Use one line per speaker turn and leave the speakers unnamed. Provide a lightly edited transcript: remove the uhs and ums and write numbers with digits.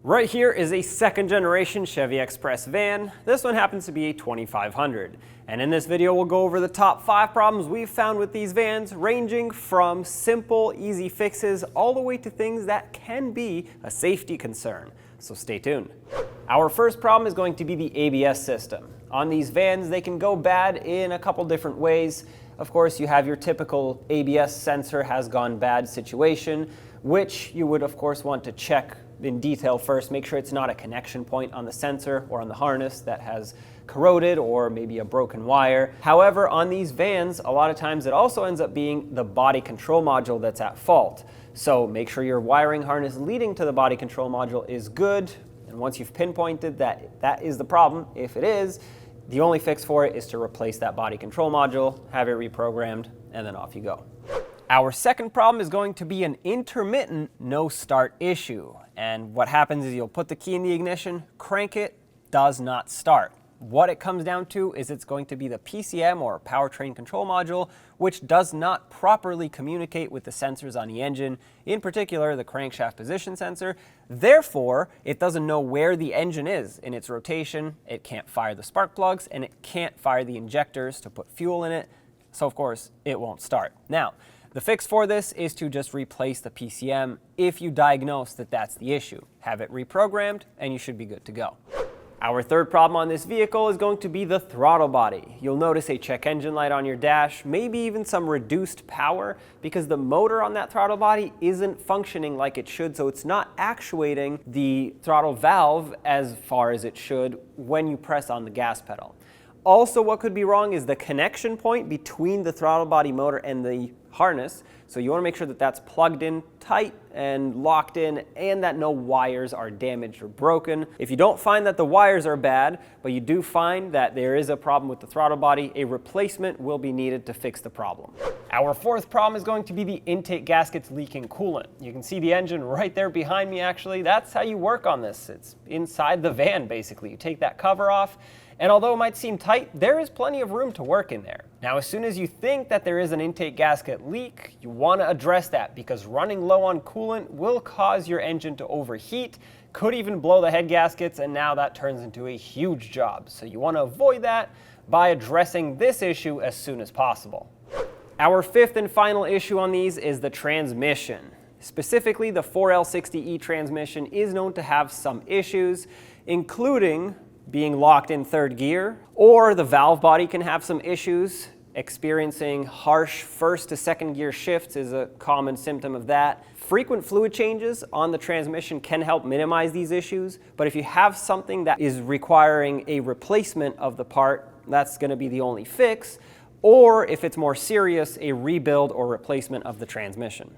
Right here is a second generation Chevy Express van. This one happens to be a 2500. And in this video, we'll go over the top 5 problems we've found with these vans, ranging from simple, easy fixes all the way to things that can be a safety concern. So stay tuned. Our first problem is going to be the ABS system. On these vans, they can go bad in a couple different ways. Of course, you have your typical ABS sensor has gone bad situation, which you would of course want to check in detail first. Make sure it's not a connection point on the sensor or on the harness that has corroded or maybe a broken wire. However, on these vans, a lot of times it also ends up being the body control module that's at fault. So make sure your wiring harness leading to the body control module is good. And once you've pinpointed that that is the problem, if it is, the only fix for it is to replace that body control module, have it reprogrammed, and then off you go. Our second problem is going to be an intermittent no-start issue. And what happens is you'll put the key in the ignition, crank it, does not start. What it comes down to is it's going to be the PCM or powertrain control module, which does not properly communicate with the sensors on the engine, in particular the crankshaft position sensor. Therefore, it doesn't know where the engine is in its rotation, it can't fire the spark plugs, and it can't fire the injectors to put fuel in it. So of course, it won't start. Now, the fix for this is to just replace the PCM if you diagnose that that's the issue. Have it reprogrammed and you should be good to go. Our third problem on this vehicle is going to be the throttle body. You'll notice a check engine light on your dash, maybe even some reduced power because the motor on that throttle body isn't functioning like it should, so it's not actuating the throttle valve as far as it should when you press on the gas pedal. Also, what could be wrong is the connection point between the throttle body motor and the harness. So you want to make sure that that's plugged in tight and locked in and that no wires are damaged or broken. If you don't find that the wires are bad, but you do find that there is a problem with the throttle body, a replacement will be needed to fix the problem. Our fourth problem is going to be the intake gaskets leaking coolant. You can see the engine right there behind me actually. That's how you work on this. It's inside the van basically. You take that cover off, and although it might seem tight, there is plenty of room to work in there. Now, as soon as you think that there is an intake gasket leak, you want to address that because running low on coolant will cause your engine to overheat, could even blow the head gaskets, and now that turns into a huge job. So you want to avoid that by addressing this issue as soon as possible. Our fifth and final issue on these is the transmission. Specifically, the 4L60E transmission is known to have some issues, including being locked in third gear, or the valve body can have some issues. Experiencing harsh first to second gear shifts is a common symptom of that. Frequent fluid changes on the transmission can help minimize these issues, but if you have something that is requiring a replacement of the part, that's going to be the only fix, or if it's more serious, a rebuild or replacement of the transmission.